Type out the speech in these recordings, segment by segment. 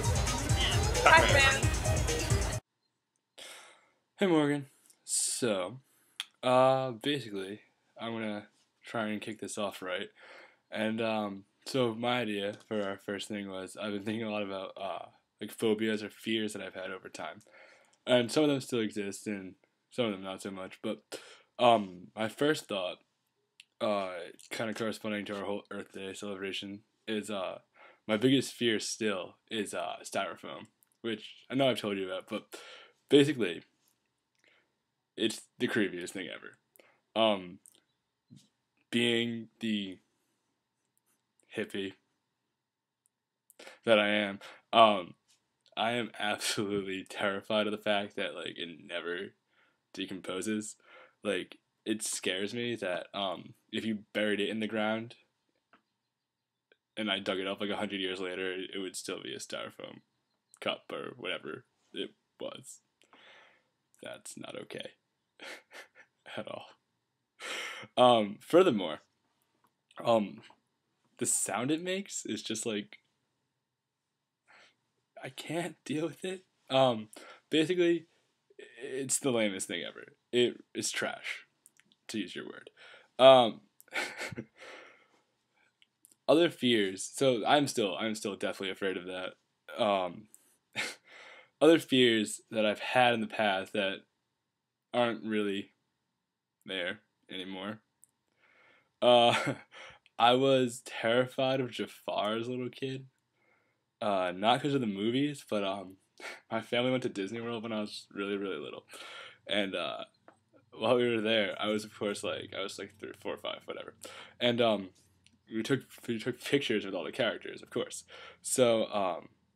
Hi, fam. Hey Morgan. So, basically, I'm gonna try and kick this off right. And so my idea for our first thing was I've been thinking a lot about like phobias or fears that I've had over time, and some of them still exist, and some of them not so much. But my first thought, kind of corresponding to our whole Earth Day celebration, is my biggest fear still is styrofoam, which I know I've told you about, but basically it's the creepiest thing ever. Um, being the hippie that um, I am absolutely terrified of the fact that like it never decomposes. Like it scares me that if you buried it in the ground and I dug it up like 100 years later, it would still be a styrofoam cup or whatever it was. That's not okay at all. Furthermore, um, the sound it makes is just like I can't deal with it. Basically, it's the lamest thing ever. It's trash, to use your word. Um, other fears. So I'm still definitely afraid of that. Um, other fears that I've had in the past that aren't really there anymore. Uh, I was terrified of Jafar as a little kid. Not because of the movies, but my family went to Disney World when I was really really little, and while we were there, I was of course like I was like 3, 4, 5, whatever, and we took pictures with all the characters, of course. So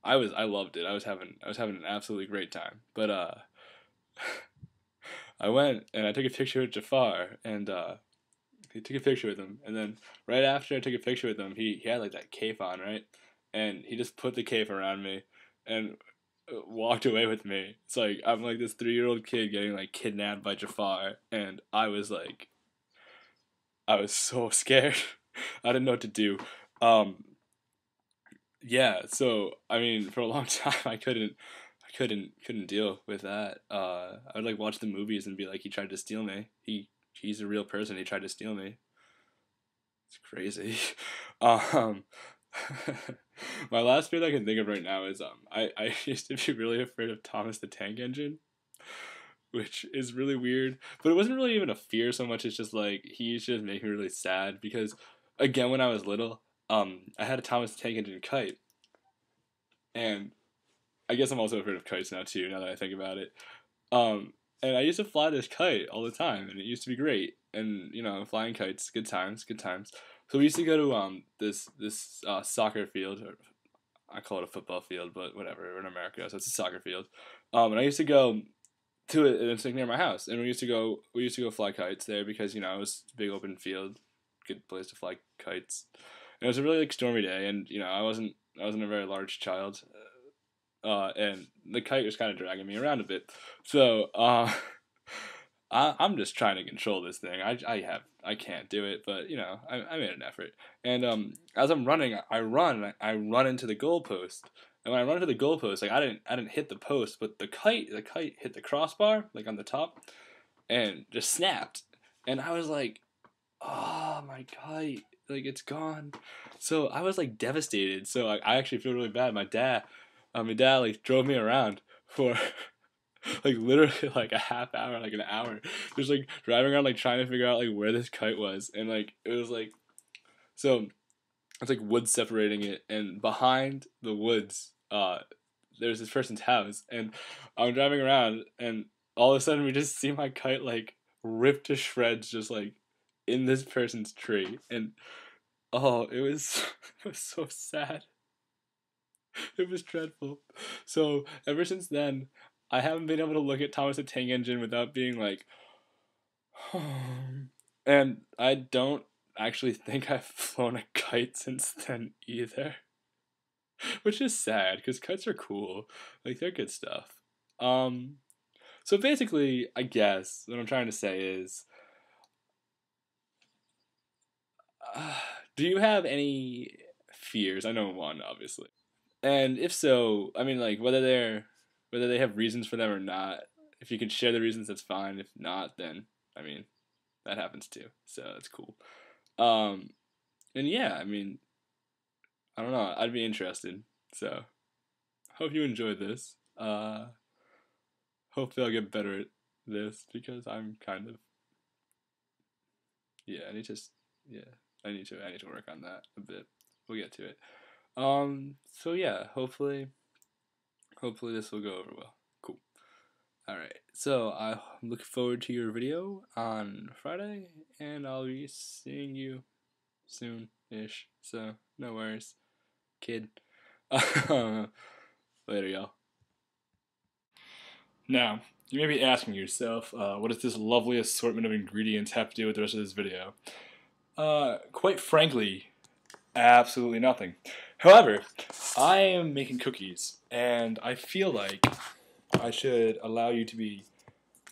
I loved it. I was having an absolutely great time. But I went and I took a picture with Jafar, and he took a picture with him, and then right after I took a picture with him, he had like that cape on, right, and he just put the cape around me, and walked away with me. It's like I'm like this 3-year-old kid getting like kidnapped by Jafar, and I was so scared. I didn't know what to do. Um, yeah, so I mean, for a long time, I couldn't deal with that. I would like watch the movies and be like, he tried to steal me. He's a real person. He tried to steal me. It's crazy. Um, my last fear that I can think of right now is I used to be really afraid of Thomas the Tank Engine, which is really weird. But it wasn't really even a fear so much. It's just like he used to just make me really sad because, again, when I was little, I had a Thomas the Tank Engine kite, and I guess I'm also afraid of kites now too. Now that I think about it, um, and I used to fly this kite all the time, and it used to be great. And flying kites, good times, good times. So we used to go to this soccer field, or I call it a football field, but whatever. We're in America, so it's a soccer field. And I used to go to it, and it's like near my house. And we used to go fly kites there because it was a big open field, good place to fly kites. And it was a really like stormy day, and I wasn't a very large child, and the kite was kind of dragging me around a bit. So I'm just trying to control this thing. I can't do it, but I made an effort. And as I'm running, I run into the goalpost. And when I run into the goalpost, like I didn't hit the post, but the kite hit the crossbar like on the top, and just snapped. And I was like, oh my kite, like it's gone. So I was like devastated. So I actually feel really bad. My dad like drove me around for like literally like a half hour, like an hour, just like driving around like trying to figure out like where this kite was, and like it was like so it's like woods separating it, and behind the woods, there's this person's house, and I'm driving around, and all of a sudden we just see my kite like ripped to shreds, just like in this person's tree, and oh, it was it was so sad. It was dreadful. So ever since then, I haven't been able to look at Thomas the Tank Engine without being like, and I don't actually think I've flown a kite since then either, which is sad because kites are cool, like they're good stuff. Um, so basically, I guess what I'm trying to say is, uh, do you have any fears? I know one, obviously. And if so, I mean, like whether they have reasons for them or not. If you can share the reasons, that's fine. If not, then I mean that happens too. So that's cool. Um, and yeah, I mean, I don't know. I'd be interested. So hope you enjoyed this. Hopefully I'll get better at this because I'm kind of yeah. Yeah. I need to work on that a bit. We'll get to it. So yeah, hopefully this will go over well. Cool. All right. So I look forward to your video on Friday, and I'll be seeing you soon-ish. So no worries, kid. Later, y'all. Now, you may be asking yourself, what does this lovely assortment of ingredients have to do with the rest of this video? Quite frankly, absolutely nothing. However, I am making cookies, and I feel like I should allow you to be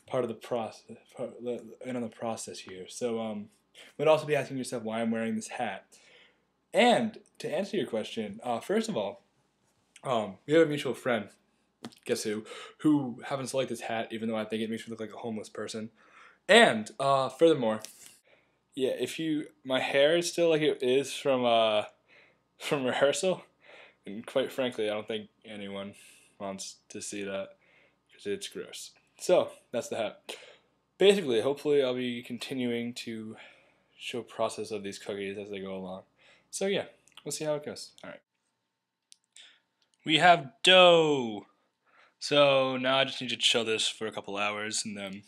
part of the process, in on the process here. So, you might also be asking yourself why I'm wearing this hat. And to answer your question, first of all, we have a mutual friend, guess who happens to like this hat, even though I think it makes me look like a homeless person. And furthermore, yeah, my hair is still like it is from rehearsal, and quite frankly, I don't think anyone wants to see that because it's gross. So that's the hat. Basically, hopefully, I'll be continuing to show process of these cookies as they go along. So yeah, we'll see how it goes. All right. We have dough. So now I just need to chill this for a couple hours, and then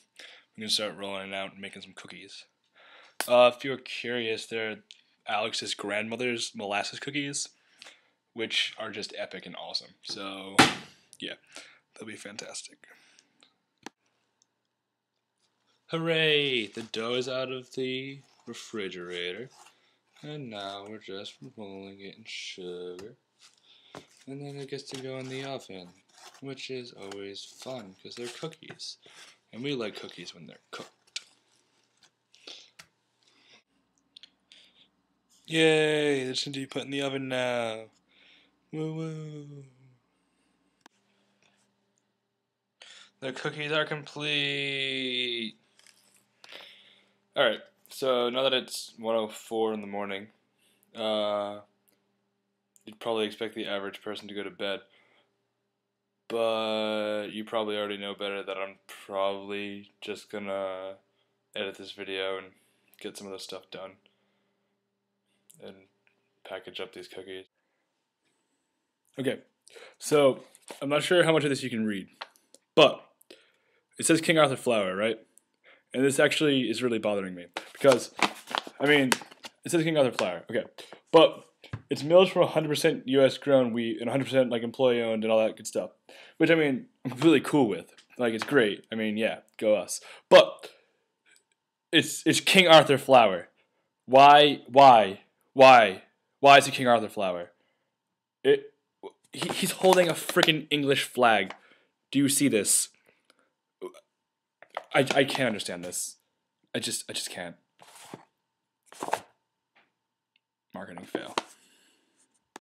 we can start rolling it out and making some cookies. If you're curious, they're Alex's grandmother's molasses cookies, which are just epic and awesome. So yeah, they'll be fantastic. Hooray! The dough is out of the refrigerator, and now we're just rolling it in sugar. And then it gets to go in the oven, which is always fun because they're cookies. And we like cookies when they're cooked. Yay! They just need to be put in the oven now. Woo woo! The cookies are complete! Alright, so now that it's 1:04 in the morning, you'd probably expect the average person to go to bed. But you probably already know better that I'm probably just gonna edit this video and get some of this stuff done and package up these cookies. Okay, so I'm not sure how much of this you can read, but it says King Arthur flour, right? And this actually is really bothering me because, I mean, it says King Arthur flour, okay, but it's milled from 100% U.S. grown wheat and 100% like employee owned and all that good stuff, which I mean I'm completely cool with. Like it's great. I mean, yeah, go us. But it's King Arthur flour. Why is it King Arthur flour? He's holding a freaking English flag. Do you see this? I can't understand this. I just can't. Marketing fail.